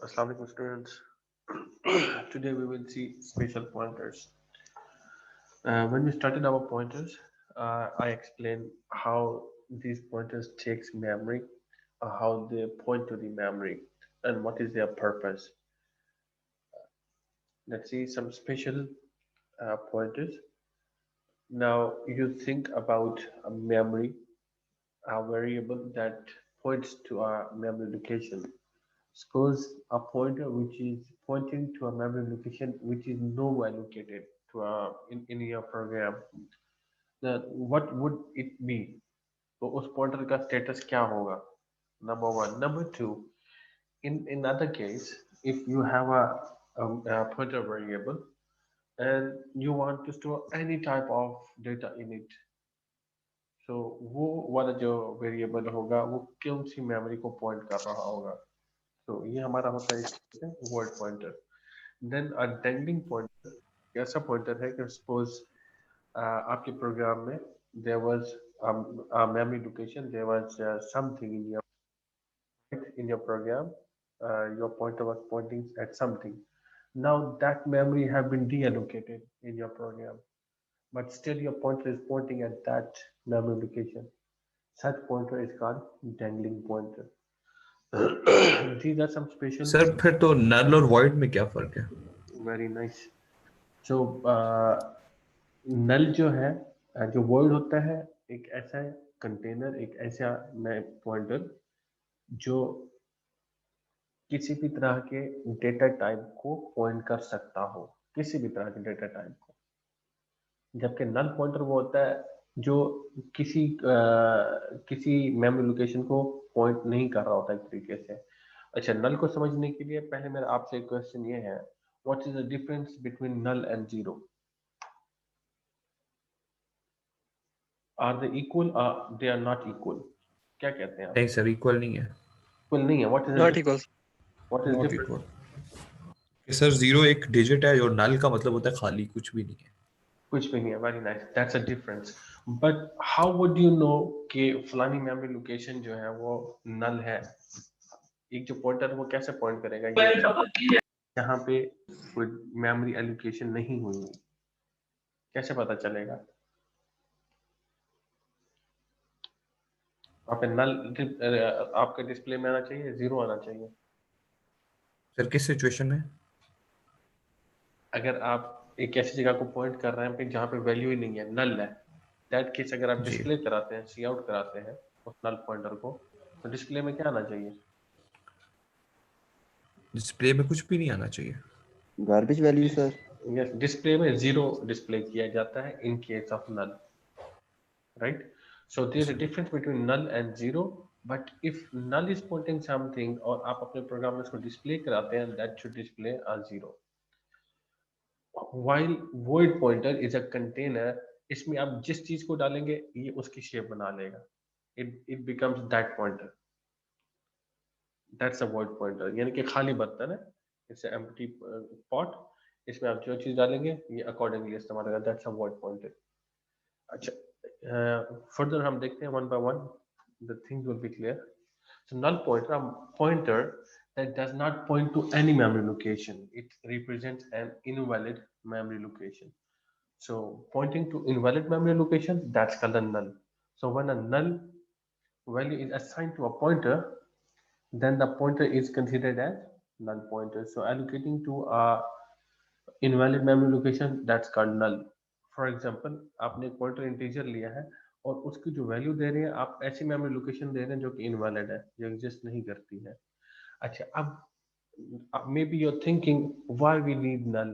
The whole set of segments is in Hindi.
Assalamu alaikum students. Today we will see special pointers. When we started our pointers, I explained how these pointers takes memory, how they point to the memory, and what is their purpose. Let's see some special pointers. Now you think about a memory, a variable that points to a memory location. Suppose a pointer which is pointing to a memory location which is nowhere located to in your program. Then what would it be? तो उस pointer का status क्या होगा? Number one. Number two, in other case, if you have a pointer variable and you want to store any type of data in it, so वो वाला जो variable होगा वो कौन सी memory को point कर रहा होगा? तो ये हमारा होता है इसमें word pointer. Then a dangling pointer ऐसा pointer है कि suppose आपके program में there was a memory location, there was something in your program, your pointer was pointing at something. Now that memory have been deallocated in your program, but still your pointer is pointing at that memory location. Such pointer is called dangling pointer. These are some special. Sir फिर तो नल और वॉइड में क्या फर्क है? Very nice. So नल जो है जो वर्ड होता है एक ऐसा कंटेनर, एक ऐसा पॉइंटर जो किसी भी तरह के डेटा टाइप को पॉइंट कर सकता हो, किसी भी तरह के डेटा टाइप को। जबकि नल पॉइंटर वो होता है जो किसी मेमोरी लोकेशन को पॉइंट नहीं कर रहा होता एक तरीके से। अच्छा, नल को समझने के लिए पहले मेरा आपसे एक क्वेश्चन ये है, what is the difference between null and zero? Are they equal, they are not equal? क्या कहते हैं आप? नहीं सर, इक्वल नहीं है। इक्वल नहीं है। What is Not equal. What is not difference? Equal. Sir zero एक डिजिट है और नल का मतलब होता है खाली, कुछ भी नहीं है। कुछ भी नहीं है। Very nice, that's a difference. But how would you know कि फलानी मेमोरी लोकेशन जो है वो नल है? एक जो पॉइंटर वो कैसे पॉइंट करेगा ये यहाँ पे कोई मेमोरी एलोकेशन नहीं हुई है, कैसे पता चलेगा? वहाँ पे नल आपके डिस्प्ले में आना चाहिए, जीरो आना चाहिए। सर किस सिचुएशन में? अगर आप एक ऐसी जगह को पॉइंट कर रहे हैं पे जहाँ पे वैल्यू ही नहीं है, नल है, दैट केस अगर आप जी। डिस्प्ले कराते हैं, सी आउट कराते हैं उस नल पॉइंटर को, तो डिस्प्ले में क्या आना चाहिए? डिस्प्ले में कुछ भी नहीं आना चाहिए। Garbage value sir. Yes, display में जीरो डिस्प्ले किया जाता है in case of null, right? So there is a difference between null and zero, but if null is pointing something और आप अपने प्रोग्राम में इसको डिस्प्ले कराते हैं, that should display a zero. while void pointer is a container, इसमें आप जिस चीज को डालेंगे ये उसकी शेप बना लेगा, it becomes that pointer. That's a void pointer, यानी कि खाली बर्तन है, it's an empty pot, इसमें आप जो चीज डालेंगे ये accordingly इस्तेमाल होगा, that's a void pointer. अच्छा, further हम देखते हैं one by one, the things will be clear. So null pointer, a pointer that does not point to any memory location. It represents an invalid memory location. So pointing to invalid memory location, that's called a null. So when a null value is assigned to a pointer, then the pointer is considered as null pointer. So allocating to a invalid memory location, that's called null. For example, आपने एक pointer integer लिया है और उसकी जो वैल्यू दे रहे हैं आप ऐसी मेमोरी लोकेशन दे रहे हैं जो कि इनवैलिड है, जो एग्जिस्ट नहीं करती है। अच्छा, अब maybe your thinking why we need null?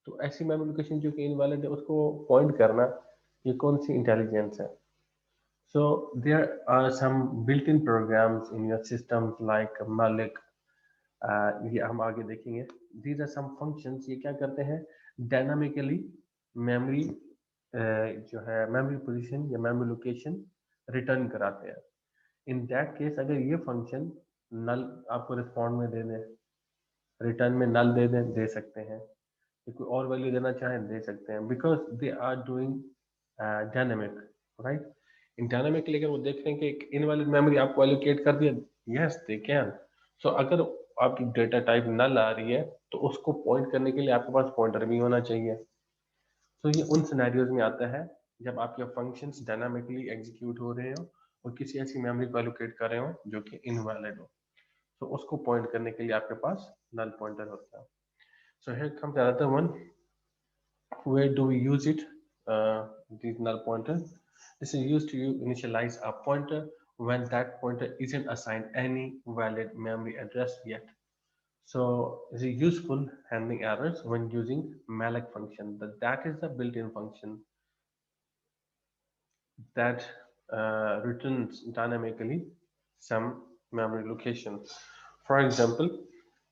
तो ऐसी मेमोरी लोकेशन जो कि इनवैलिड है उसको पॉइंट करना ये कौन सी इंटेलिजेंस है? So there are some built in programs in your system like malloc, ये हम आगे देखेंगे। दीज आर सम फंक्शंस, ये क्या करते हैं, डायनामिकली मेमोरी जो है मेमोरी पोजीशन या मेमोरी लोकेशन रिटर्न कराते हैं। इन दैट केस अगर ये फंक्शन नल आपको रिस्पॉन्ड में दे दें, रिटर्न में नल दे दें, दे सकते हैं, कोई और वैल्यू देना चाहें दे सकते हैं, because they are doing dynamic, right? In dynamically अगर वो देख रहे हैं कि एक इनवैलिड मेमोरी आपको एलोकेट कर दिया, यस दे कैन। सो अगर आपकी डेटा टाइप नल आ रही है तो उसको पॉइंट करने के लिए आपके पास पॉइंटर भी होना चाहिए। तो ये उन सिनेरियोज में आता है जब आपके फंक्शंस डायनामिकली एग्जीक्यूट हो रहे हो और किसी ऐसी मेमोरी को एलोकेट कर रहे हो जो कि इनवैलिड हो, तो उसको पॉइंट करने के लिए आपके पास नल पॉइंटर होता है। So here comes another one, where do we use it? This null pointer, this is used to initialize a pointer when that pointer isn't assigned any valid memory address yet. So it's useful handling errors when using malloc function. That is the built-in function that returns dynamically some memory location. For example,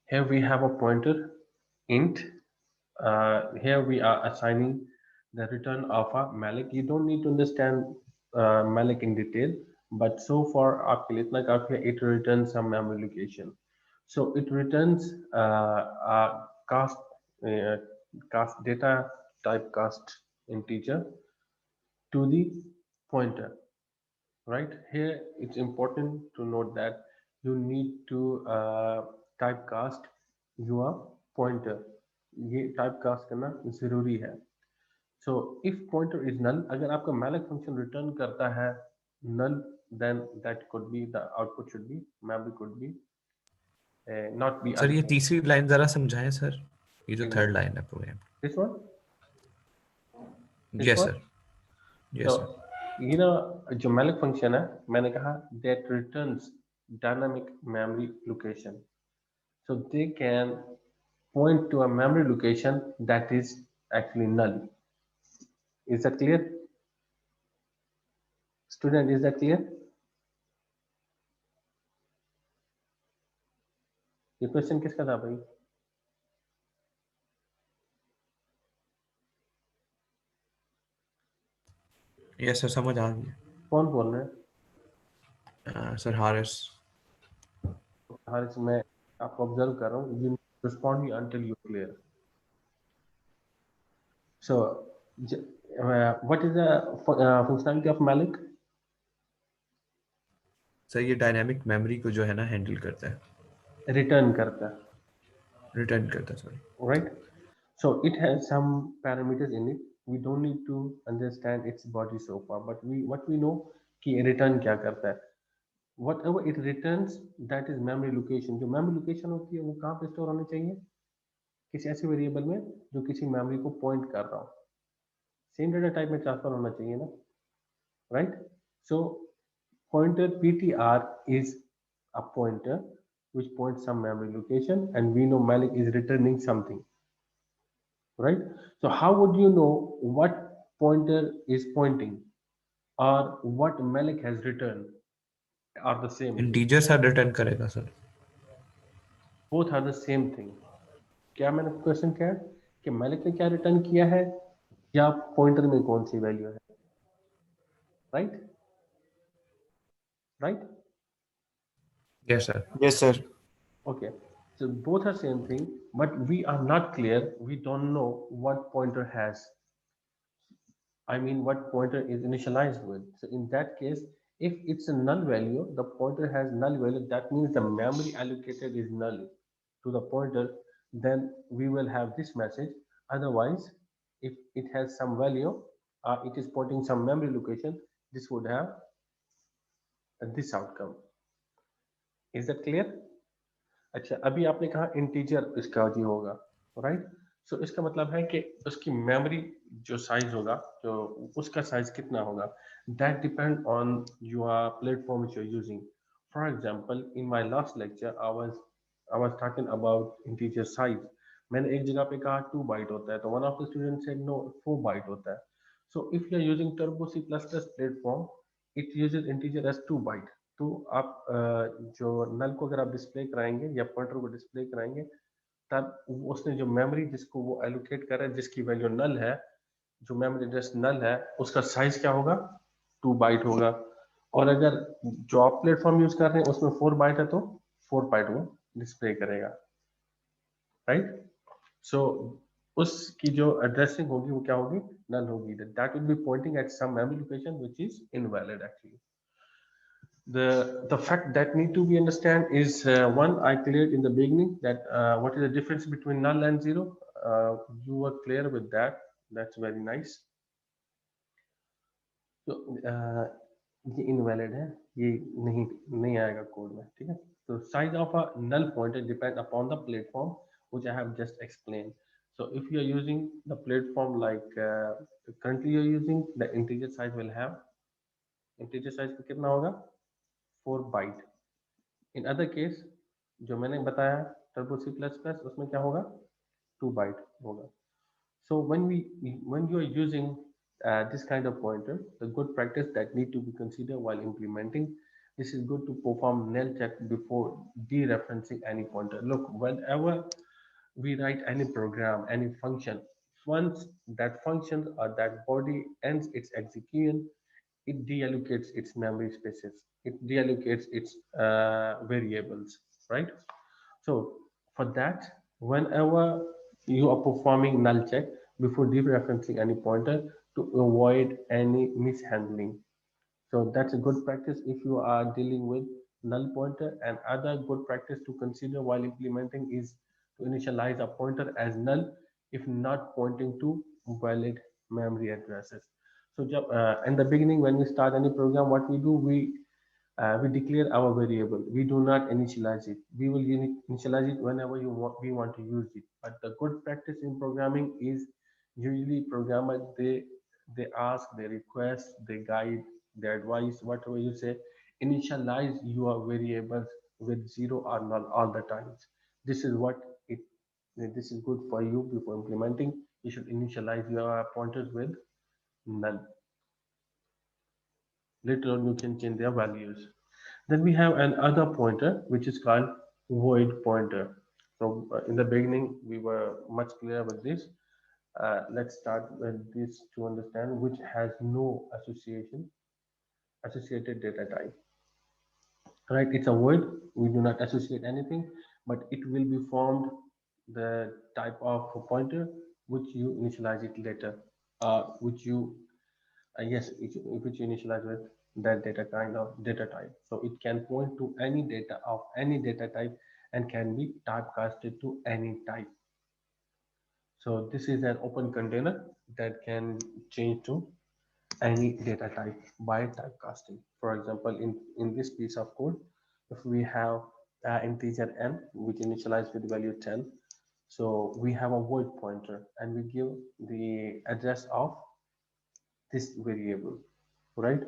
here we have a pointer int. Here we are assigning the return of a malloc. You don't need to understand malloc in detail, but so far आपके लिए इतना काफी है, it returns some memory location. So it returns a cast data type cast integer to the pointer. Right here, it's important to note that you need to typecast your pointer. ये typecast करना जरूरी है. So if pointer is null, अगर आपका malloc function return करता है null, then that could be the output should be memory could be not be sir ये assigned. तीसरी लाइन जरा समझाएं सर, ये जो एक थर्ड मिनट. लाइन है program. This one? This yes one? Sir, yes So sir. you know जो malloc function है, मैंने कहा that returns dynamic memory location. So they can point to a memory location that is actually null. Is that clear? Student, is that clear? ये क्वेश्चन किसका था भाई? यस सर, समझ आ गया। कौन बोल रहे हैं? सर हारिस। हारिस, मैं आपको ऑब्जर्व कर रहा हूँ. You respond me until you clear. So what is the functionality of malloc? Sir ये डायनामिक मेमोरी को जो है ना हैंडल करता है, रिटर्न करता है. रिटर्न करता है, sorry. Right? So it has some parameters in it. We don't need to understand its body so far, but what we know कि return क्या करता है. Whatever it returns, that is memory location. जो memory location होती है वो कहाँ पे स्टोर होनी चाहिए? किसी ऐसे वेरिएबल में जो किसी मेमोरी को पॉइंट कर रहा हो. सेम डेटा टाइप में ट्रांसफर होना चाहिए ना, right? So pointer ptr is a pointer which points some memory location, and we know malloc is returning something, right? So how would you know what pointer is pointing or what malloc has returned are the same thing? Integer sir return करेगा sir. Both are the same thing. क्या मैंने क्वेश्चन किया कि malloc ने क्या रिटर्न किया है या पॉइंटर में कौन सी वैल्यू है, right? Right? Yes sir. Yes, sir. Okay, so both are same thing, but we are not clear. We don't know what pointer has. I mean, what pointer is initialized with. So in that case, if it's a null value, the pointer has null value. That means the memory allocated is null to the pointer. Then we will have this message. Otherwise, if it has some value, it is pointing some memory location. This would have this outcome. Is that clear? अच्छा, अभी आपने कहा इंटीजर इसका जी होगा, राइट? सो इसका मतलब है कि उसकी मेमोरी जो साइज होगा, जो उसका साइज कितना होगा, that depend on your platform which you are using. For example, in my last lecture I was talking about integer size. मैंने एक जगह पे कहा 2 बाइट होता है, तो one of the student said no 4 byte होता है. So if you are using Turbo C++ platform, it uses integer as 2 byte. तो आप जो नल को अगर आप डिस्प्ले कराएंगे या पॉइंटर को डिस्प्ले कराएंगे, तब उसने जो मेमोरी जिसको वो एलोकेट कर रहा है, जिसकी वैल्यू नल है, जो मेमोरी एड्रेस नल है, उसका साइज क्या होगा? 2 बाइट होगा. और अगर जो आप प्लेटफॉर्म यूज कर रहे हैं उसमें 4 बाइट है तो 4 बाइट वो डिस्प्ले करेगा, राइट? सो उसकी जो एड्रेसिंग होगी वो क्या होगी? नल होगी. That will be pointing at some memory location which is invalid actually. The fact that need to be understand is one, I cleared in the beginning that what is the difference between null and zero. You were clear with that. That's very nice. तो ये इनवैलिड है, ये नहीं आएगा कोड में, ठीक है. तो size of a null pointer depend upon the platform which I have just explain. So if you are using the platform like currently you are using, the integer size will have, integer size कितना होगा 4 byte. In other case जो मैंने बताया Turbo C++, उसमें क्या होगा 2 byte होगा. So when you are using this kind of pointer, the good practice that need to be considered while implementing, this is good to perform null check before dereferencing any pointer. Look, whenever we write any program, any function, once that function or that body ends its execution, it deallocates its memory spaces, it deallocates its variables, right? So for that, whenever you are performing null check before dereferencing any pointer to avoid any mishandling. So that's a good practice if you are dealing with null pointer. And other good practice to consider while implementing is to initialize a pointer as null if not pointing to valid memory addresses. So in the beginning, when we start any program, what we do, we declare our variable. We do not initialize it. We will initialize it whenever we want to use it. But the good practice in programming is usually programmers, they ask, they request, they guide, they advise, whatever you say, initialize your variables with 0 or null all the times. This is what it. This is good for you before implementing. You should initialize your pointers with null. Later on you can change their values. Then we have another pointer which is called void pointer. So in the beginning we were much clearer with this. Let's start with this to understand, which has no associated data type. Right, it's a void. We do not associate anything, but it will be formed the type of pointer which you initialize it later, which you yes, which you initialize with that data kind of data type. So it can point to any data of any data type and can be typecasted to any type. So this is an open container that can change to any data type by typecasting. For example, in this piece of code, if we have integer n which initialized with value 10, so we have a void pointer and we give the address of this variable, right?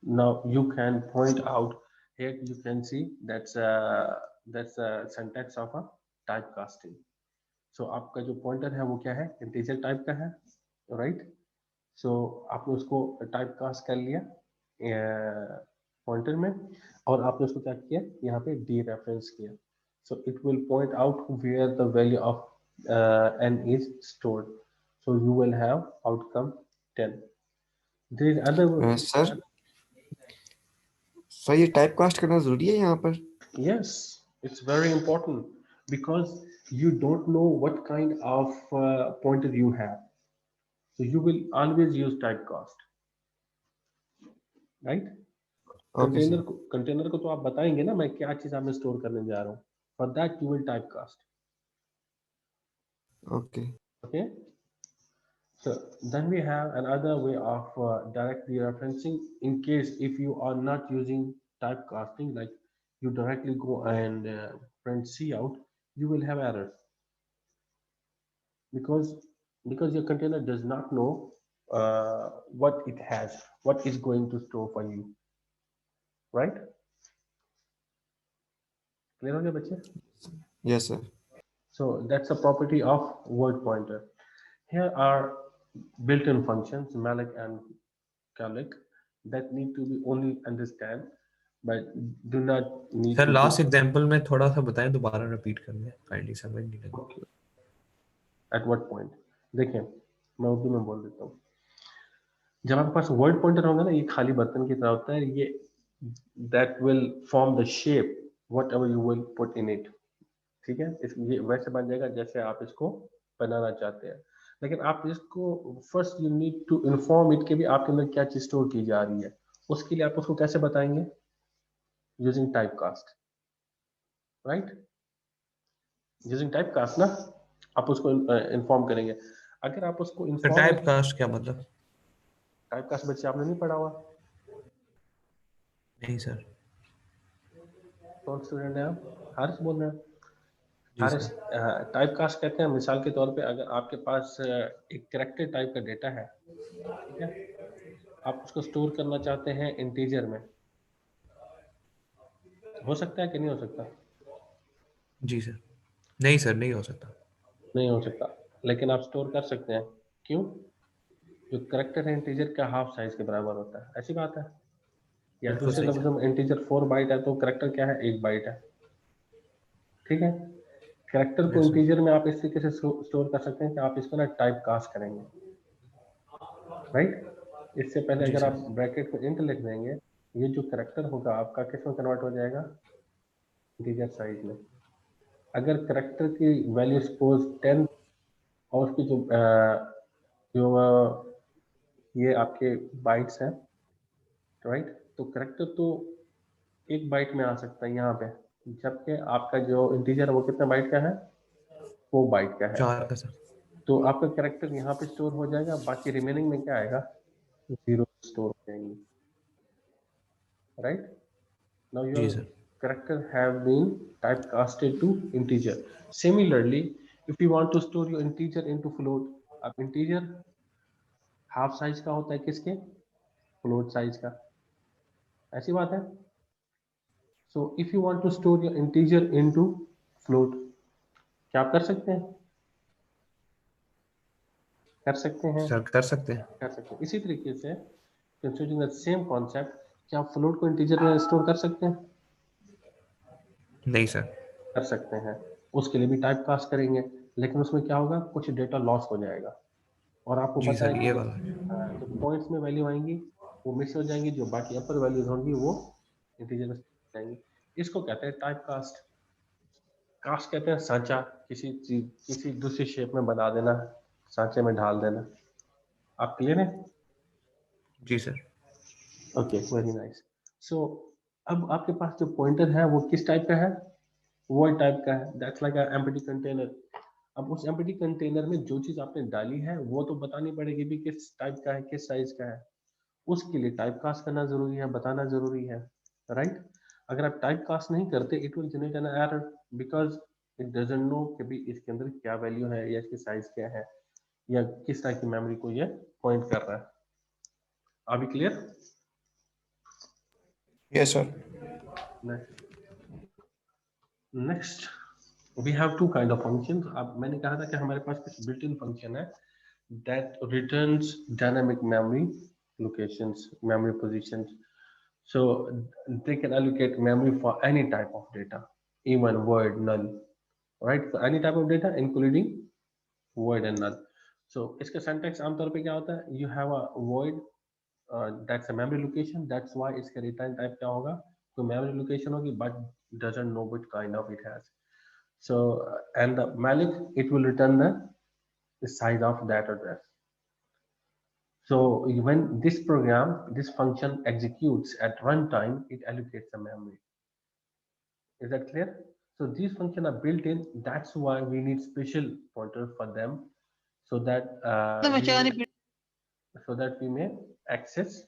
Now you can point out here, you can see that's a syntax of a typecasting. So आपका जो pointer है वो क्या है, integer type का है, right? So आपने उसको typecast कर लिया pointer में, और आपने उसको क्या किया, यहाँ पे dereference किया. So it will point out where the value of n is stored. So you will have outcome 10. There is other sir ये टाइप कास्ट करना जरूरी है यहाँ पर? Yes, it's very important because you don't know what kind of pointer you have. So you will always use typecast, right? Container को तो आप बताएंगे ना मैं क्या चीज आपने स्टोर करने जा रहा हूँ. For that you will typecast. Okay. So then we have another way of direct dereferencing. In case if you are not using typecasting, like you directly go and print cout, you will have errors because your container does not know what it has, what is going to store for you, right? Clear ho gaya bache? Yes sir. So that's a property of void pointer. Here are built-in functions malloc and calloc that need to be only understand but do not need sir to last example में थोड़ा सा बताएं, दोबारा रिपीट कर दें, काइंडली समझ नहीं लगी. Okay. At what point? देखिए मैं उर्दू में बोल देता हूँ. जब आपके पास वर्ड पॉइंटर होगा ना, ये खाली बर्तन की तरह होता है. ये that will form the shape whatever you will put in it. ठीक है, ये वैसे बन जाएगा जैसे आप इसको बनाना चाहते हैं. लेकिन आप इसको first you need to inform it के भी आपके अंदर क्या चीज स्टोर की जा रही है. उसके लिए आप उसको कैसे बताएंगे? Using typecast, right? Using typecast ना, आप उसको इन्फॉर्म करेंगे। अगर आप उसको सर इन्फॉर्म, टाइप कास्ट क्या मतलब? टाइपकास्ट बच्चे आपने नहीं पढ़ा हुआ? नहीं सर। कौन स्टूडेंट है आप? हारिस बोल रहे हैं? जी हारिस, सर। टाइपकास्ट कहते हैं, मिसाल के तौर पे अगर आपके पास एक कैरेक्टर टाइप का डेटा है, ठीक है, आप उसको स्टोर करना चाहते हैं इंटीजर में, हो सकता है कि नहीं हो सकता? जी सर। नहीं सर, नहीं हो सकता। नहीं हो सकता, लेकिन आप स्टोर कर सकते हैं। क्यों? जो करेक्टर है इंटीजर का हाफ साइज के बराबर होता है, ऐसी बात है। या बिल्कुल दूसरे सही लफ्जों सर। में इंटीजर 4 बाइट है तो करेक्टर क्या है, 1 बाइट है, ठीक है। करेक्टर को यस सर। इंटीजर में आप इस तरीके से स्टोर कर सकते हैं कि आप इसको ना टाइप कास्ट करेंगे, राइट? इससे पहले जी अगर आप सर। ब्रैकेट में इंट लिख देंगे, ये जो करेक्टर होगा आपका किस में कन्वर्ट हो जाएगा, इंटीजर साइज में। अगर करेक्टर की वैल्यू सपोज 10 और उसकी जो ये आपके बाइट्स हैं, राइट, तो करेक्टर तो 1 बाइट में आ सकता है यहाँ पे, जबकि आपका जो इंटीजर है वो कितना बाइट का है, 4 बाइट का है। 4 का सर। तो आपका करेक्टर यहाँ पे स्टोर हो जाएगा, बाकी रिमेनिंग में क्या आएगा, 0 स्टोर हो जाएंगे, right? Now G your sir. character have been typecasted to integer. Similarly, if you want to store your integer into float, अब integer हाफ साइज का होता है किसके, फ्लोट साइज का, ऐसी बात है। So if you want to store your integer into float, क्या आप कर सकते हैं? कर सकते हैं, सर कर सकते हैं। कर सकते हैं। इसी तरीके से कंसीडरिंग द सेम कॉन्सेप्ट, क्या आप फ्लोट को इंटीजर में स्टोर कर सकते हैं? नहीं सर। कर सकते हैं। उसके लिए भी टाइप कास्ट करेंगे, लेकिन उसमें क्या होगा, कुछ डेटा लॉस हो जाएगा। और आपको जी पता है सर, कि ये जो वाला है। जो पॉइंट्स में वैल्यू आएंगी वो मिस हो जाएंगी, जो बाकी अपर वैल्यूज होंगी वो इंटीजर में जाएंगी। इसको कहते हैं टाइप कास्ट। कास्ट कहते हैं सांचा, किसी चीज किसी दूसरी शेप में बना देना, सांचे में ढाल देना। आप क्लियर है? जी sir. Okay, very nice. So अब आपके पास जो पॉइंटर है वो किस टाइप का है, वॉइड टाइप का है, that's like a empty container. अब उस एम्प्टी कंटेनर में जो चीज आपने डाली है वो तो बतानी पड़ेगी भी किस टाइप का है, किस साइज का है। उसके लिए टाइप कास्ट करना जरूरी है, बताना जरूरी है, राइट? अगर आप टाइप कास्ट नहीं करते, it will generate an error, because it doesn't know कि भी इसके अंदर क्या वैल्यू है या इसकी साइज क्या है या किस टाइप की मेमोरी को ये पॉइंट कर रहा है। अभी clear? Yes sir. Next we have two kind of functions. अब मैंने कहा था कि हमारे पास कुछ बिल्ट इन फंक्शन है that returns dynamic memory locations, memory positions. So they can allocate memory for any type of data, even void, null, right? So any type of data, including void and null. So इसका syntax आमतौर पे क्या होता है? You have a void, that's a memory location. That's why इसका return type क्या होगा? तो memory location होगी, but doesn't know which kind of it has. So and the malloc, it will return the size of that address. So when this program, this function executes at runtime, it allocates the memory. Is that clear? So these functions are built in. That's why we need special pointer for them, so that we may access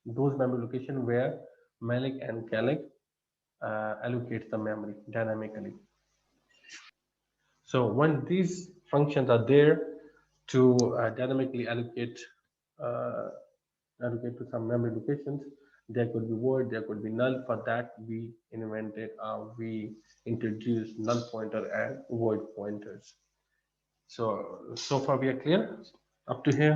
those memory location where malloc and calloc allocates the memory dynamically. So when these functions are there to dynamically uh, allocate to some memory locations, there could be void, there could be null. For that, we introduced null pointer and void pointers. So far we are clear up to here.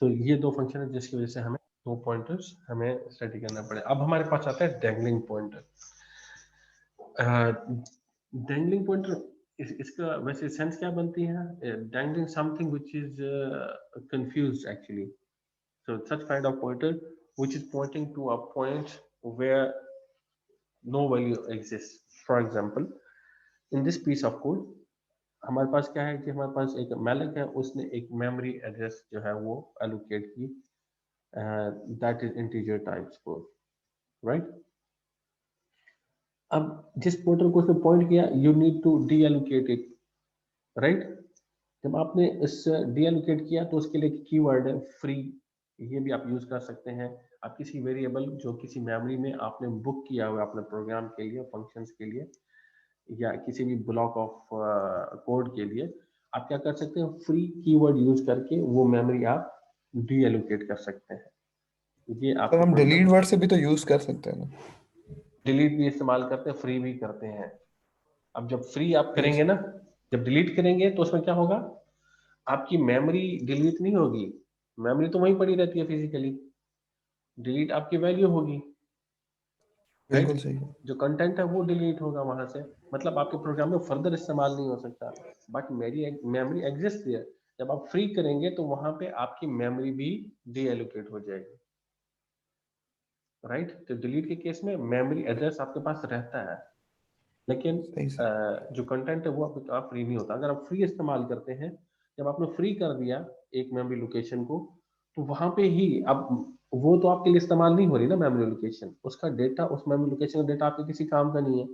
तो ये दो फंक्शन है जिसकी वजह से हमें दो पॉइंटर्स हमें स्टडी करना पड़े। अब हमारे पास आता है डैंगलिंग पॉइंटर। डैंगलिंग पॉइंटर इसका वैसे सेंस क्या बनती है? Dangling something which is confused actually. So such kind of pointer which is pointing to a point where no value exists. For example, in this piece of code, हमारे पास क्या है कि हमारे पास एक malloc है, उसने एक memory address जो है वो allocate की, that is integer type suppose, right? अब जिस पॉइंटर को उसने पॉइंट किया, you need to deallocate it, right. जब आपने इस डी एलोकेट किया तो उसके लिए कीवर्ड है फ्री, ये भी आप यूज कर सकते हैं। आप किसी वेरिएबल जो किसी मेमोरी में आपने बुक किया हुआ अपने प्रोग्राम के लिए, फंक्शंस के लिए, या किसी भी ब्लॉक ऑफ कोड के लिए, आप क्या कर सकते हैं, फ्री कीवर्ड यूज करके वो मेमोरी आप डी एलोकेट कर सकते हैं। ये सर आपके हम पॉइंटर डिलीट वर्ड से भी तो यूज कर सकते हैं ना? डिलीट भी इस्तेमाल करते हैं, फ्री भी करते हैं। अब जब फ्री आप यस। करेंगे ना, जब डिलीट करेंगे तो उसमें क्या होगा, आपकी मेमोरी डिलीट नहीं होगी, मेमोरी तो वहीं पड़ी रहती है फिजिकली, डिलीट आपकी वैल्यू होगी, बिल्कुल राइट। सही है। जो कंटेंट है वो डिलीट होगा वहां से, मतलब आपके प्रोग्राम में फर्दर इस्तेमाल नहीं हो सकता, बट मेरी मेमोरी एग्जिस्ट है। जब आप फ्री करेंगे तो वहां पे आपकी मेमोरी भी डी एलोकेट हो जाएगी, राइट। तो डिलीट के केस में मेमोरी एड्रेस आपके पास रहता है, लेकिन सही सर। जो कंटेंट है वो आप फ्री नहीं होता। अगर आप फ्री इस्तेमाल करते हैं, जब आपने फ्री कर दिया एक मेमोरी लोकेशन को, तो वहां पे ही अब वो तो आपके लिए इस्तेमाल नहीं हो रही ना मेमोरी लोकेशन, उसका डेटा, उस मेमोरी लोकेशन का डेटा आपके किसी काम का नहीं है,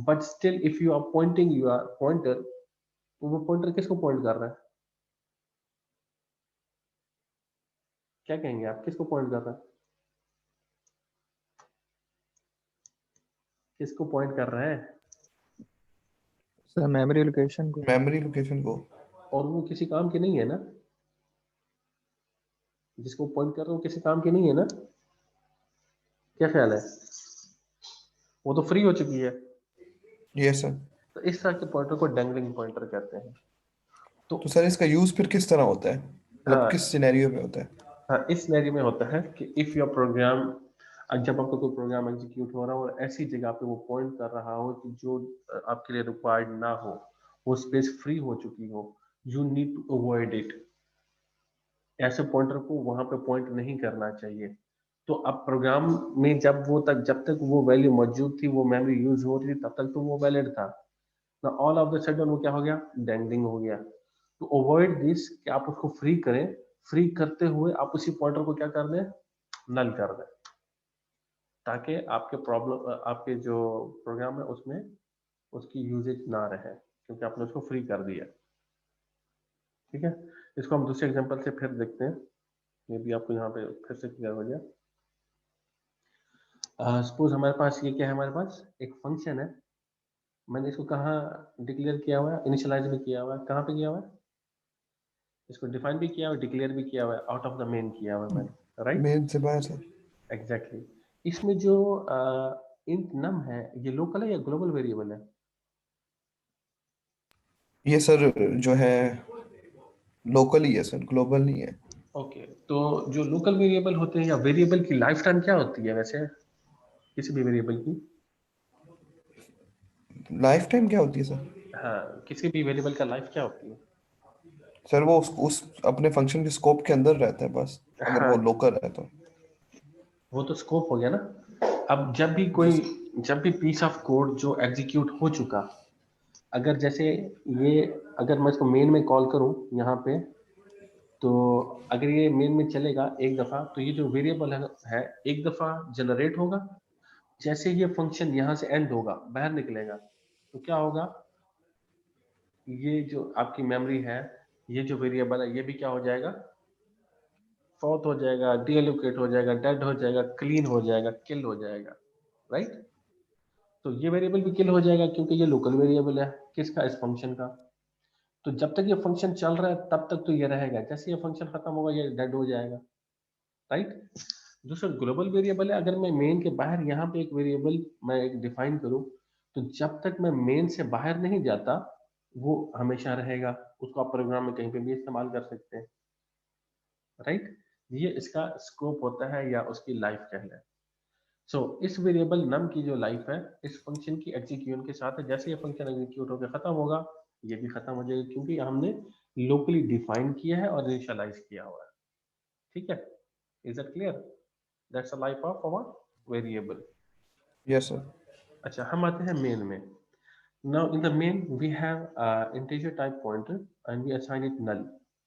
but still if you are pointing your pointer, तो वो पॉइंटर किसको पॉइंट कर रहा है, क्या कहेंगे आप, किसको पॉइंट कर रहा है, किसको पॉइंट कर रहा है, सर मेमोरी लोकेशन को। मेमोरी लोकेशन को। और वो किसी काम की नहीं है ना, जिसको पॉइंट कर रहे हो किसी काम की नहीं है ना, क्या ख्याल है, वो तो फ्री हो चुकी है। Yes sir. तो इस तरह के पॉइंटर को डैंगलिंग पॉइंटर कहते हैं। तो तो सर इसका यूज फिर किस तरह होता है, मतलब हाँ, किस सिनेरियो में होता है? हाँ, इस सिनेरियो में होता है कि इफ योर प्रोग्राम, जब आपका कोई प्रोग्राम एग्जीक्यूट हो रहा हो और ऐसी जगह पे वो पॉइंट कर रहा हो कि जो आपके लिए रिक्वायर्ड ना हो, वो स्पेस फ्री हो चुकी हो, you need to avoid it, ऐसे पॉइंटर को वहां पे पॉइंट नहीं करना चाहिए। तो अब प्रोग्राम में जब तक वो वैल्यू मौजूद थी, वो मेमोरी यूज हो रही थी, तब तक तो वो वैलिड था ना। ऑल ऑफ द सडन वो क्या हो गया, डैंगलिंग हो गया। तो अवॉइड दिस कि आप उसको फ्री करें, फ्री करते हुए आप उसी पॉइंटर को क्या कर दें, नल कर दें, ताकि आपके प्रॉब्लम, आपके जो प्रोग्राम है उसमें उसकी यूजेज ना रहे, क्योंकि आपने उसको फ्री कर दिया। ठीक है, इसको हम दूसरे एग्जांपल से फिर देखते हैं, ये भी आपको यहाँ पे फिर से क्लियर हो गया। सपोज हमारे पास ये क्या है, हमारे पास एक फंक्शन है, मैंने इसको कहाँ डिक्लेयर किया हुआ है, इनिशियलाइज भी किया हुआ है, कहाँ पे किया हुआ है, इसको डिफाइन भी किया हुआ है, डिक्लेयर भी किया हुआ है, आउट ऑफ द मेन किया हुआ है मैंने, राइट। मेन से बाहर सर। एग्जैक्टली। इसमें जो इंट नम है, ये लोकल है या ग्लोबल वेरिएबल है, ये सर जो है लोकल ही है सर, ग्लोबल नहीं है। ओके। तो जो लोकल वेरिएबल होते हैं, या वेरिएबल की लाइफ टाइम क्या होती है वैसे, किसी भी वेरिएबल की, लाइफ टाइम क्या होती है सर? हाँ, किसी भी वेरिएबल का लाइफ क्या होती है, सर वो उस अपने फंक्शन के स्कोप के अंदर रहता है बस, अगर हाँ, वो लोकल है तो। वो तो स्कोप हो गया ना। अब जी सर। जब भी पीस ऑफ कोड जो एग्जीक्यूट हो चुका, अगर जैसे ये, अगर मैं इसको मेन में कॉल करूं यहाँ पे, तो अगर ये मेन में चलेगा एक दफा, तो ये जो वेरिएबल है एक दफा जनरेट होगा, जैसे ये फंक्शन यहाँ से एंड होगा, बाहर निकलेगा, तो क्या होगा, ये जो आपकी मेमोरी है, ये जो वेरिएबल है, ये भी क्या हो जाएगा, फॉथ हो जाएगा, डीएलोकेट हो जाएगा, डेड हो जाएगा, क्लीन हो जाएगा, किल हो जाएगा, राइट। तो ये वेरिएबल भी किल हो जाएगा, क्योंकि ये लोकल वेरिएबल है, किसका, इस फंक्शन का। तो जब तक ये फंक्शन चल रहा है तब तक तो ये रहेगा, जैसे ये फंक्शन खत्म होगा ये डेड हो जाएगा, राइट। दूसरा ग्लोबल वेरिएबल है, अगर मैं मेन के बाहर यहाँ पे एक वेरिएबल मैं एक डिफाइन करूँ, तो जब तक मैं मेन से बाहर नहीं जाता वो हमेशा रहेगा, उसको आप प्रोग्राम में कहीं पे भी इस्तेमाल कर सकते हैं, राइट। ये इसका स्कोप होता है, या उसकी लाइफ कह लें। सो इस वेरिएबल नम की जो लाइफ है इस फंक्शन की एग्जीक्यूशन के साथ है, जैसे ये फंक्शन एग्जीक्यूट होकर खत्म होगा, ये भी खत्म हो जाएगा, क्योंकि हमने लोकली डिफाइन किया है और इनिशियलाइज किया हुआ है। ठीक है, is that clear, that's a life of our variable. Yes sir. अच्छा, हम आते हैं मेन में। Now in the main we have integer type pointer and we assign it null.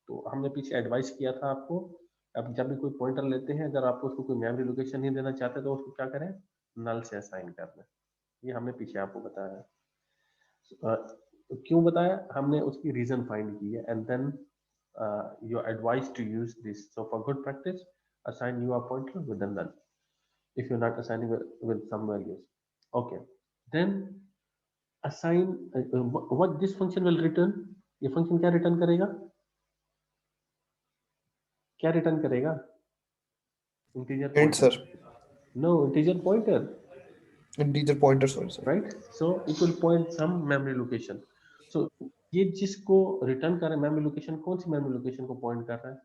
तो हमने पीछे एडवाइस किया था आपको, अब जब भी कोई पॉइंटर लेते हैं, अगर आपको उसको कोई मेमोरी लोकेशन नहीं देना चाहते तो उसको क्या करें, नल से असाइन कर दें। ये हमने पीछे आपको बताया है। क्यों बताया हमने, उसकी रीजन फाइंड की है, and then you are advised to use this. So for good practice assign your pointer with a null if you're not assigning with some values. Okay, then assign what this function will return. ये function क्या return करेगा, क्या return करेगा? Integer Int, pointer. sir. No, integer pointer, Integer pointer, sorry, sir. right? So it will point some memory location. So ये जिसको return कर रहा है memory location, कौन सी memory location को point कर रहा है?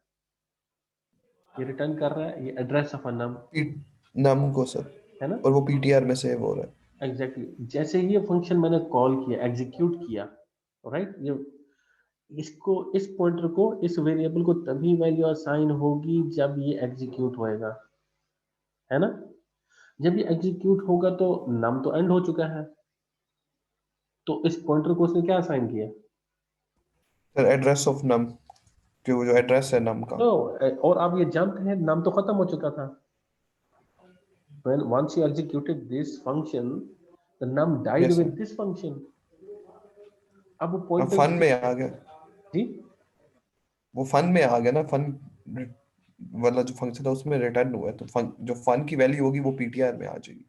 ये return कर रहा है ये address of a num, num को सर, है ना? और वो ptr में सेव हो रहा है। एग्जैक्टली जैसे ये फंक्शन मैंने कॉल किया, एग्जीक्यूट किया, राइट, ये इसको, इस पॉइंटर को, इस वेरिएबल को तभी वैल्यू असाइन होगी जब ये एग्जीक्यूट होएगा, है ना? जब ये एग्जीक्यूट होगा तो नम तो एंड हो चुका है, तो इस पॉइंटर को उसने क्या असाइन किया? सर एड्रेस ऑफ num, कि वो जो एड्रेस है num का। तो और आप ये जानते हैं नम तो खत्म हो चुका था। When once you executed this function, the num died Yes, sir. with this function. अब वो अब पॉइंटर फन में आ गया, जी, वो फन में आ गया ना, फन वाला जो फंक्शन है उसमें रिटर्न हुआ है, तो फन, जो फन की वैल्यू होगी वो ptr में आ जाएगी।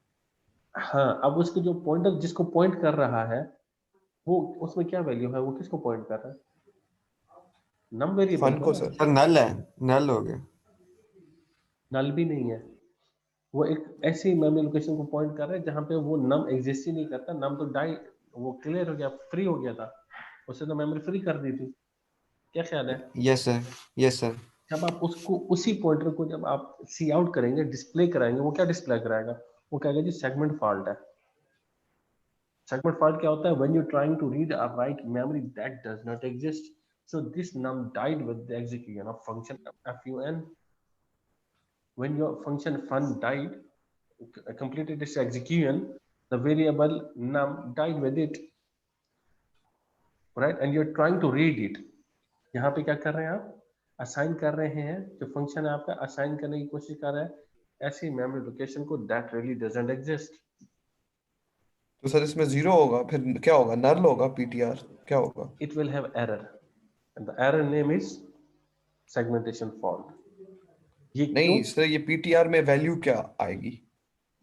हाँ, अब उसके जो पॉइंटर जिसको पॉइंट कर रहा है वो, उसमें क्या वैल्यू है, वो किसको पॉइंट कर रहा है? नम वेरिएबल फन को को ना। सर। सर नल है, नल हो गया। नल भी नहीं है, वो एक ऐसी मेमोरी लोकेशन को पॉइंट कर रहा है जहां पे वो नम एग्जिस्ट ही नहीं करता। नम तो डाई, वो क्लियर हो गया, फ्री हो गया था, उससे तो मेमोरी फ्री कर दी थी। क्या ख्याल है? Yes sir, yes sir. जब आप उसको, उसी पॉइंटर को जब आप सी आउट करेंगे, डिस्प्ले कराएंगे, वो क्या डिस्प्ले कराएगा? वो कहेगा जी सेगमेंट फॉल्ट है। सेगमेंट फॉल्ट क्या होता है? When you trying to read और write memory that does not exist, so this num died with the execution of function fun. When your function fun died, completed its execution, the variable num died with it, right? And you're trying to read it. यहाँ पे क्या कर रहे हैं आप? असाइन कर रहे हैं, जो फंक्शन है आपका असाइन करने की कोशिश कर रहा है ऐसी मेमोरी लोकेशन को that really doesn't exist. तो सर इसमें 0 होगा, फिर क्या होगा, नल होगा, ptr क्या होगा? It will have error, and the error name is segmentation fault. ये क्यों नहीं सर, ये ptr में वैल्यू क्या आएगी?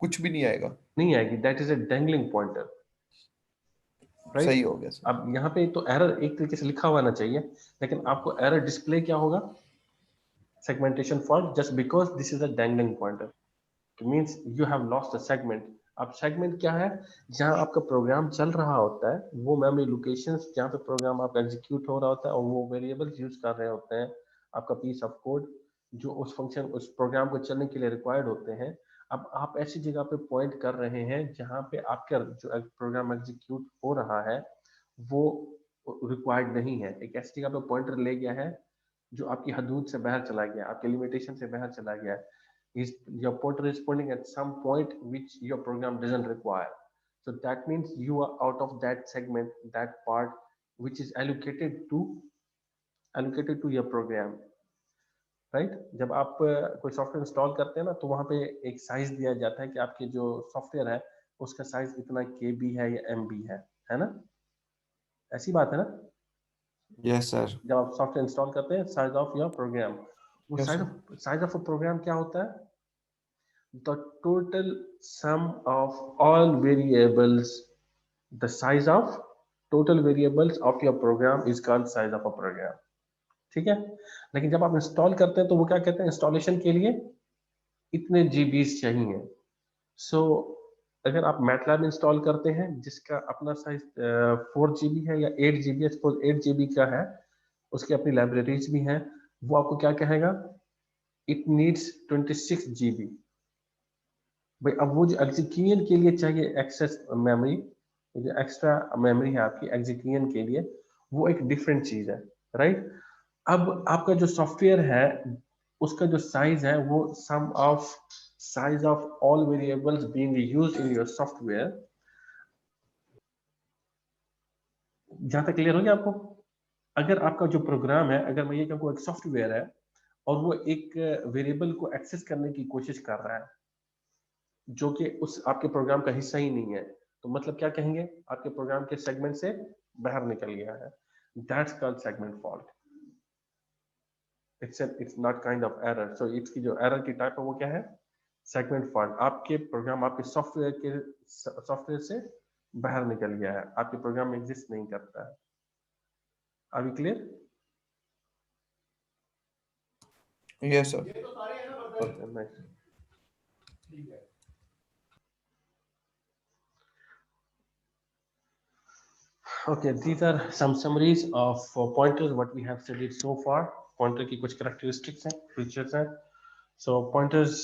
कुछ भी नहीं आएगा। नहीं आएगी? That is a dangling pointer, right? सही हो गया सर। अब यहाँ पे तो एरर एक तरीके से लिखा हुआ ना चाहिए, लेकिन आपको एरर डिस्प्ले क्या होगा? Segmentation fault, just because this is a dangling pointer, means you have lost a segment. अब सेगमेंट क्या है? जहां आपका प्रोग्राम चल रहा होता है, वो मेमोरी लोकेशंस जहां पे प्रोग्राम आपका एग्जीक्यूट हो रहा होता है और वो वेरिएबल्स यूज कर रहे होते हैं, आपका पीस ऑफ कोड जो उस फंक्शन, उस प्रोग्राम को चलने के लिए रिक्वायर्ड होते हैं। अब आप ऐसी जगह पे पॉइंट कर रहे हैं जहां पे आपका जो प्रोग्राम एग्जीक्यूट हो रहा है वो रिक्वायर्ड नहीं है। एक ऐसी जगह पे पॉइंटर ले गया है जो आपकी हदूद से बाहर चला गया, आपके लिमिटेशन से बाहर चला गया है। Your pointer is pointing at some point which your program doesn't require. So that means you are out of that segment, that part which is allocated to your program, right? जब आप कोई सॉफ्टवेयर इंस्टॉल करते हैं ना, तो वहां पे एक साइज दिया जाता है कि आपके जो सॉफ्टवेयर है उसका साइज इतना KB है या MB है ना? ऐसी बात है ना? Yes sir. जब आप सॉफ्टवेयर इंस्टॉल करते हैं, साइज ऑफ योर प्रोग्राम, वो Yes, size of a program क्या होता है? The total sum of all variables, the size of total variables of your program is called size of a program. ठीक है? लेकिन जब आप इंस्टॉल करते हैं तो वो क्या कहते हैं? इंस्टॉलेशन के लिए इतने GBs चाहिए। सो अगर आप मैटलैब इंस्टॉल करते हैं जिसका अपना साइज 4 GB है या 8 GB है, सपोज 8 GB का है, उसकी अपनी लाइब्रेरीज भी हैं, वो आपको क्या कहेगा? It needs 26 GB। भाई अब वो जो एग्जीक्यूशन के लिए चाहिए एक्सेस मेमोरी, जो एक्स्ट्रा मेमोरी है आपकी एग्जीक्यूशन के लिए, वो एक डिफरेंट चीज है, राइट? अब आपका जो सॉफ्टवेयर है उसका जो साइज है वो sum of size of all variables being used in your software. जहां तक क्लियर हो गया आपको? अगर आपका जो प्रोग्राम है, अगर मैं ये कहूँ एक सॉफ्टवेयर है और वो एक वेरिएबल को एक्सेस करने की कोशिश कर रहा है जो कि उस आपके प्रोग्राम का हिस्सा ही नहीं है, तो मतलब क्या कहेंगे, आपके प्रोग्राम के सेगमेंट से बाहर निकल गया है, that's called segment fault. It's not kind of error, so इसकी जो एरर की टाइप है वो क्या है, सेगमेंट फॉल्ट। आपके प्रोग्राम आपके सॉफ्टवेयर से बाहर निकल गया है, आपके प्रोग्राम में एग्जिस्ट नहीं करता है। Are we clear? Yes sir. Okay, nice. Okay, these are some summaries of pointers what we have studied so far. Pointer की कुछ characteristics हैं, features हैं. So pointers